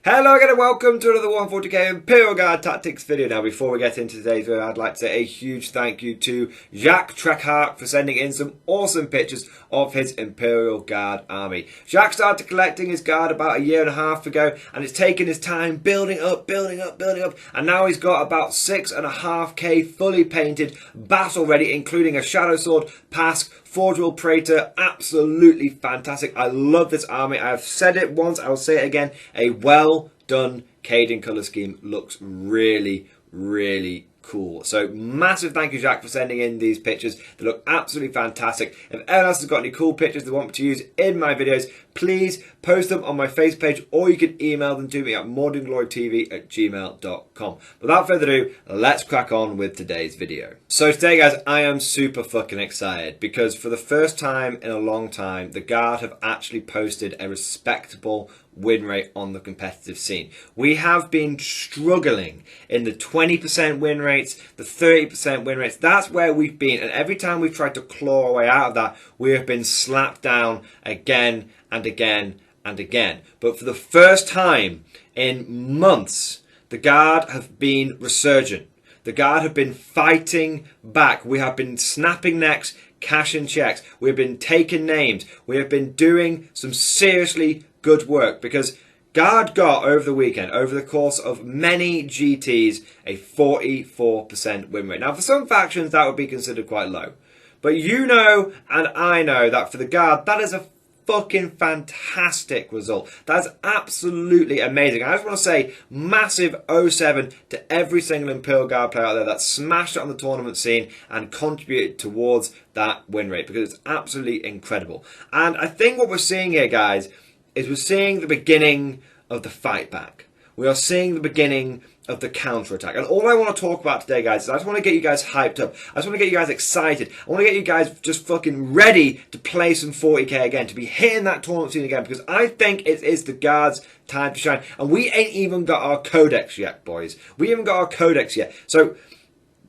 Hello again and welcome to another 140k Imperial Guard Tactics video. Now before we get into today's video, I'd like to say a huge thank you to Jacques Trekhardt for sending in some awesome pictures of his Imperial Guard army. Jacques started collecting his guard about a year and a half ago, and it's taken his time building up, and now he's got about 6.5k fully painted, battle ready, including a Shadow Sword, Pask, Forge Will Praetor. Absolutely fantastic. I love this army. I've said it once, I will say it again. A well done Cadian colour scheme looks really, really cool. So massive thank you, Jacques, for sending in these pictures. They look absolutely fantastic. If anyone else has got any cool pictures they want me to use in my videos, please post them on my Facebook page, or you can email them to me at mordianglorytv@gmail.com. Without further ado, let's crack on with today's video. So today, guys, I am super fucking excited because for the first time in a long time, the Guard have actually posted a respectable win rate on the competitive scene. We have been struggling in the 20% win rates, the 30% win rates. That's where we've been, and every time we've tried to claw our way out of that, we have been slapped down again and again and again. But for the first time in months, the Guard have been resurgent. The Guard have been fighting back. We have been snapping necks, cashing checks. We've been taking names. We have been doing some seriously good work, because Guard got over the weekend, over the course of many GTs, a 44% win rate. Now for some factions that would be considered quite low, but you know and I know that for the Guard that is a fucking fantastic result. That's absolutely amazing. I just want to say massive 07 to every single Imperial Guard player out there that smashed it on the tournament scene and contributed towards that win rate, because it's absolutely incredible. And I think what we're seeing here, guys, is we're seeing the beginning of the fight back. We are seeing the beginning of the counter-attack. And all I want to talk about today, guys, is I just want to get you guys hyped up. I just want to get you guys excited. I want to get you guys just fucking ready to play some 40k again, to be hitting that tournament scene again, because I think it is the Guard's time to shine. And we ain't even got our codex yet, boys. We haven't got our codex yet. So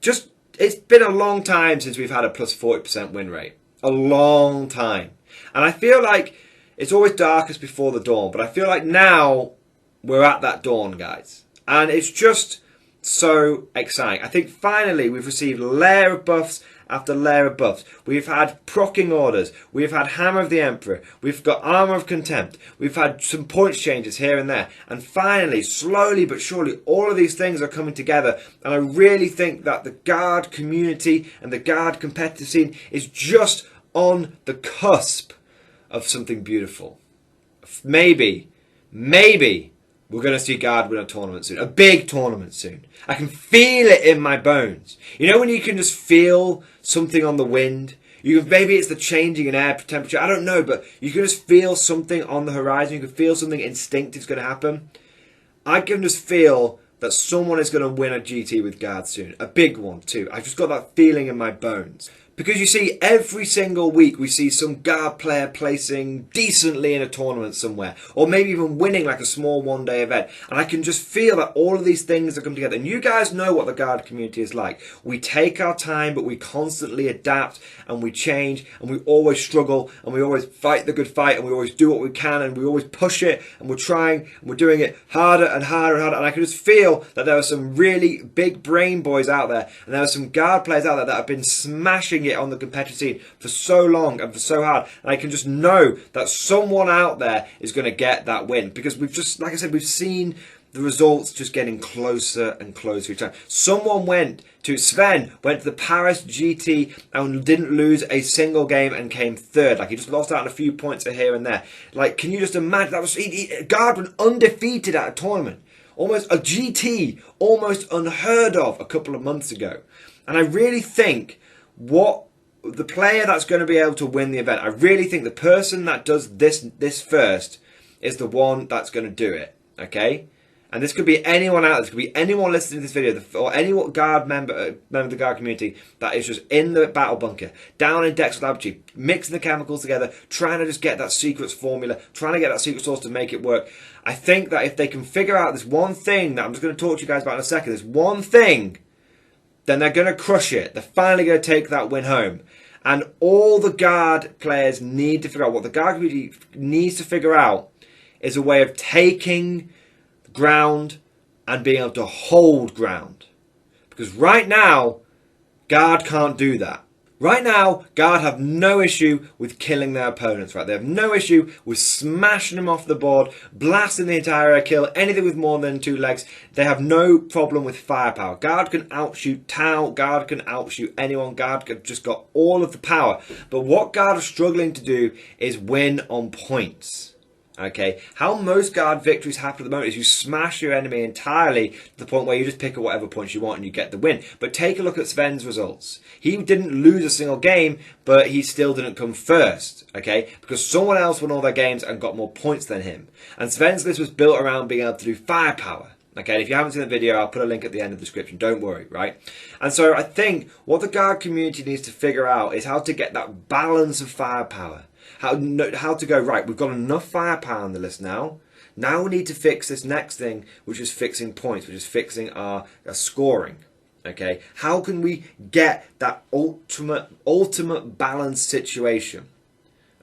just, it's been a long time since we've had a plus 40% win rate. A long time. And I feel like it's always darkest before the dawn, but I feel like now we're at that dawn, guys. And it's just so exciting. I think finally we've received layer of buffs after layer of buffs. We've had procking orders. We've had Hammer of the Emperor. We've got Armour of Contempt. We've had some points changes here and there. And finally, slowly but surely, all of these things are coming together. And I really think that the Guard community and the Guard competitive scene is just on the cusp of something beautiful. Maybe we're going to see Guard win a tournament soon. A big tournament soon. I can feel it in my bones. You know when you can just feel something on the wind? Maybe it's the changing in air temperature. I don't know, but you can just feel something on the horizon. You can feel something instinctive is going to happen. I can just feel that someone is going to win a GT with Guard soon. A big one too. I've just got that feeling in my bones. Because you see, every single week we see some Guard player placing decently in a tournament somewhere, or maybe even winning like a small one-day event. And I can just feel that all of these things are coming together. And you guys know what the Guard community is like. We take our time, but we constantly adapt and we change, and we always struggle, and we always fight the good fight, and we always do what we can, and we always push it, and we're trying, and we're doing it harder and harder and harder. And I can just feel that there are some really big brain boys out there, and there are some Guard players out there that have been smashing it on the competitive scene for so long and for so hard, and I can just know that someone out there is going to get that win, because we've just, like I said, we've seen the results just getting closer and closer each time. Sven went to the Paris GT and didn't lose a single game and came third. Like, he just lost out on a few points here and there. Like, can you just imagine? That was Guard went undefeated at a tournament, almost a GT, almost unheard of a couple of months ago. And I really think the player that's going to be able to win the event, I really think the person that does this first is the one that's going to do it, okay? And this could be anyone out there. This could be anyone listening to this video, or any Guard member of the Guard community that is just in the battle bunker, down in Dex Laboratory, mixing the chemicals together, trying to just get that secret formula, trying to get that secret sauce to make it work. I think that if they can figure out this one thing that I'm just going to talk to you guys about in a second, this one thing, then they're going to crush it. They're finally going to take that win home. And all the Guard players need to figure out, what the Guard community needs to figure out, is a way of taking ground, and being able to hold ground. Because right now, Guard can't do that. Right now, Guard have no issue with killing their opponents, right? They have no issue with smashing them off the board, blasting the entire area, kill anything with more than 2 legs. They have no problem with firepower. Guard can outshoot Tau, Guard can outshoot anyone, Guard have just got all of the power. But what Guard are struggling to do is win on points. Okay, how most Guard victories happen at the moment is you smash your enemy entirely to the point where you just pick up whatever points you want and you get the win. But take a look at Sven's results. He didn't lose a single game, but he still didn't come first, okay? Because someone else won all their games and got more points than him. And Sven's list was built around being able to do firepower. Okay, and if you haven't seen the video, I'll put a link at the end of the description. Don't worry, right? And so I think what the Guard community needs to figure out is how to get that balance of firepower. How to go, right, we've got enough firepower on the list now. Now we need to fix this next thing, which is fixing points, which is fixing our scoring. Okay, how can we get that ultimate balanced situation?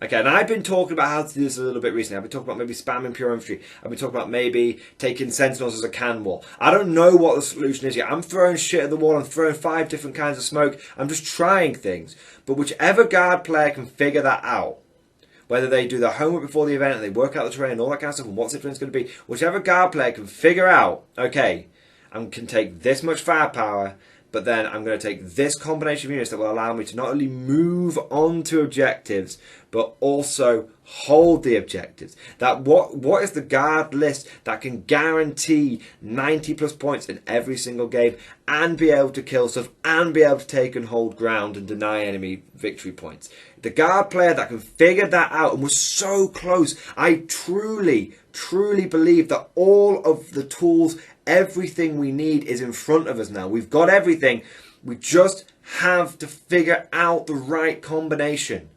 Okay, and I've been talking about how to do this a little bit recently. I've been talking about maybe spamming pure infantry. I've been talking about maybe taking sentinels as a cannon wall. I don't know what the solution is yet. I'm throwing shit at the wall. I'm throwing 5 different kinds of smoke. I'm just trying things. But whichever Guard player can figure that out, whether they do their homework before the event and they work out the terrain and all that kind of stuff and what situation's going to be, whichever Guard player can figure out, okay, I can take this much firepower, but then I'm going to take this combination of units that will allow me to not only move on to objectives, but also hold the objectives. That what is the Guard list that can guarantee 90 plus points in every single game and be able to kill stuff and be able to take and hold ground and deny enemy victory points? The Guard player that can figure that out and was so close. I truly believe that all of the tools, everything we need is in front of us now. We've got everything. We just have to figure out the right combination.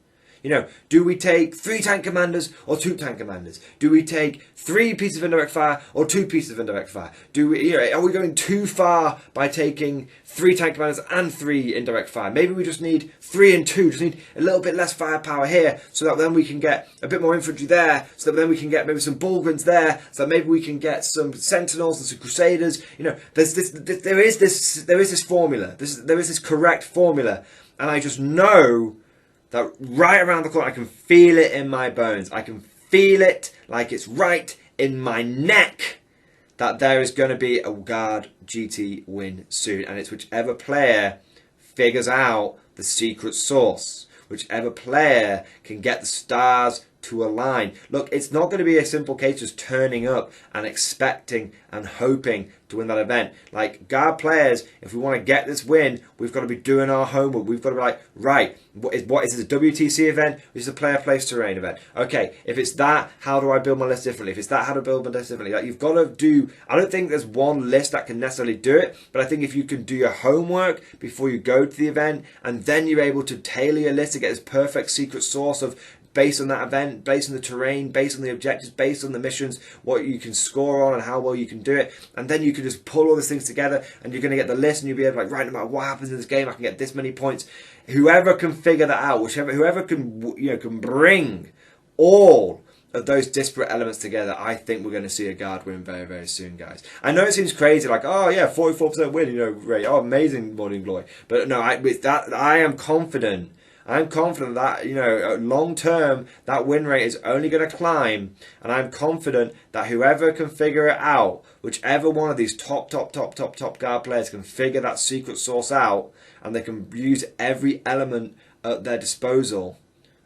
You know, do we take 3 tank commanders or 2 tank commanders? Do we take 3 pieces of indirect fire or 2 pieces of indirect fire? Do we, you know, are we going too far by taking 3 tank commanders and 3 indirect fire? Maybe we just need 3 and 2. Just need a little bit less firepower here, so that then we can get a bit more infantry there. So that then we can get maybe some Bulgarians there. So that maybe we can get some Sentinels and some Crusaders. You know, there is this formula. There is this correct formula, and I just know that right around the corner, I can feel it in my bones. I can feel it like it's right in my neck that there is going to be a Guard GT win soon. And it's whichever player figures out the secret sauce. Whichever player can get the stars to align. Look, it's not going to be a simple case just turning up and expecting and hoping to win that event. Like, Guard players, if we want to get this win, we've got to be doing our homework. We've got to be like, right, what is this, a WTC event? This is a player place terrain event. Okay, if it's that, how do I build my list differently? If it's that, how to build my list differently? Like, you've got to do, I don't think there's one list that can necessarily do it, but I think if you can do your homework before you go to the event, and then you're able to tailor your list to get this perfect secret sauce of, based on that event, based on the terrain, based on the objectives, based on the missions, what you can score on and how well you can do it. And then you can just pull all these things together and you're going to get the list and you'll be able to, like, right, no matter what happens in this game, I can get this many points. Whoever can figure that out, whoever can, you know, can bring all of those disparate elements together, I think we're going to see a Guard win very, very soon, guys. I know it seems crazy, like, oh yeah, 44% win, you know, great, oh, amazing, Mordian Glory. But no, with that, I am confident. I'm confident that, you know, long term, that win rate is only going to climb. And I'm confident that whoever can figure it out, whichever one of these top Guard players can figure that secret sauce out, and they can use every element at their disposal,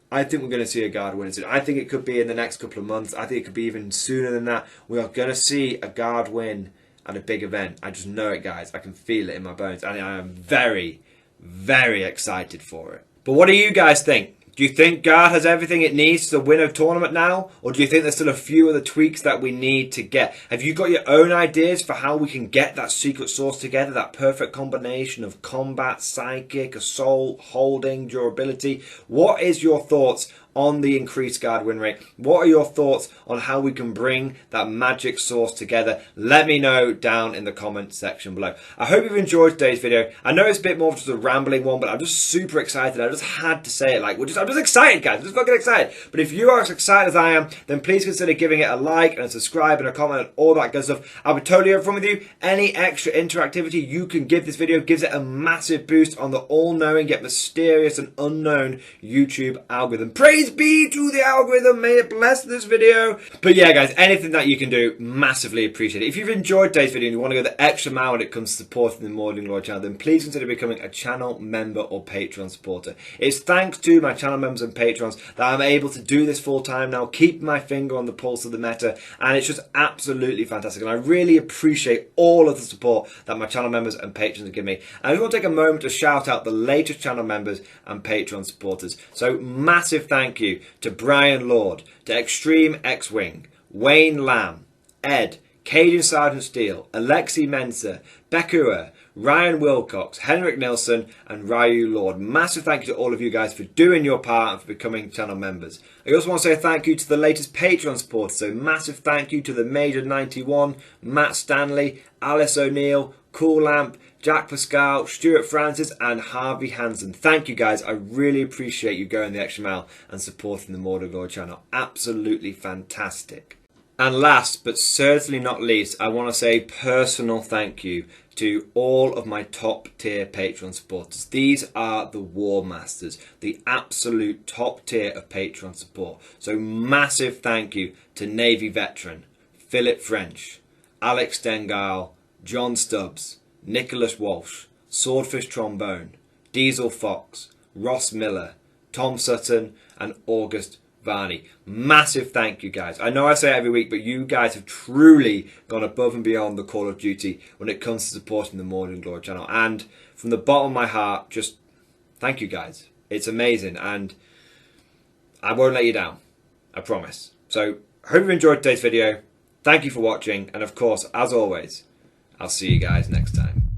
I think we're going to see a Guard win soon. I think it could be in the next couple of months. I think it could be even sooner than that. We are going to see a Guard win at a big event. I just know it, guys. I can feel it in my bones. And I am very, very excited for it. But what do you guys think? Do you think Guard has everything it needs to win a tournament now? Or do you think there's still a few other tweaks that we need to get? Have you got your own ideas for how we can get that secret sauce together? That perfect combination of combat, psychic, assault, holding, durability? What is your thoughts on the increased Guard win rate? What are your thoughts on how we can bring that magic sauce together? Let me know down in the comment section below. I hope you've enjoyed today's video. I know it's a bit more of just a rambling one, but I'm just super excited. I just had to say it. Like, I'm just excited, guys. I'm just fucking excited. But if you are as excited as I am, then please consider giving it a like and a subscribe and a comment and all that good stuff. I'll be totally upfront with you. Any extra interactivity you can give this video gives it a massive boost on the all-knowing yet mysterious and unknown YouTube algorithm. Praise be to the algorithm. May it bless this video. But yeah, guys, anything that you can do, massively appreciate it. If you've enjoyed today's video and you want to go the extra mile when it comes to supporting the Mordian Glory channel, then please consider becoming a channel member or Patreon supporter. It's thanks to my channel members and patrons that I'm able to do this full time now, keep my finger on the pulse of the meta, and it's just absolutely fantastic. And I really appreciate all of the support that my channel members and patrons have given me. And I just want to take a moment to shout out the latest channel members and Patreon supporters. So massive thank you to Brian Lord, to Extreme X-Wing, Wayne Lamb, Ed, Cajun Sergeant Steele, Alexi Mensa, Bekua, Ryan Wilcox, Henrik Nilsson and Ryu Lord. Massive thank you to all of you guys for doing your part and for becoming channel members. I also want to say thank you to the latest Patreon supporters. So massive thank you to the Major 91, Matt Stanley, Alice O'Neill, Cool Lamp, Jack Pascal, Stuart Francis and Harvey Hansen. Thank you guys. I really appreciate you going the extra mile and supporting the Mordian Glory channel. Absolutely fantastic. And last but certainly not least, I want to say personal thank you to all of my top tier Patreon supporters. These are the War Masters, the absolute top tier of Patreon support. So massive thank you to Navy Veteran, Philip French, Alex Dengale, John Stubbs, Nicholas Walsh, Swordfish Trombone, Diesel Fox, Ross Miller, Tom Sutton and August Varney. Massive thank you guys. I know I say it every week, but you guys have truly gone above and beyond the Call of Duty when it comes to supporting the Mordian Glory channel. And from the bottom of my heart, just thank you guys. It's amazing and I won't let you down. I promise. So hope you enjoyed today's video. Thank you for watching. And of course, as always, I'll see you guys next time.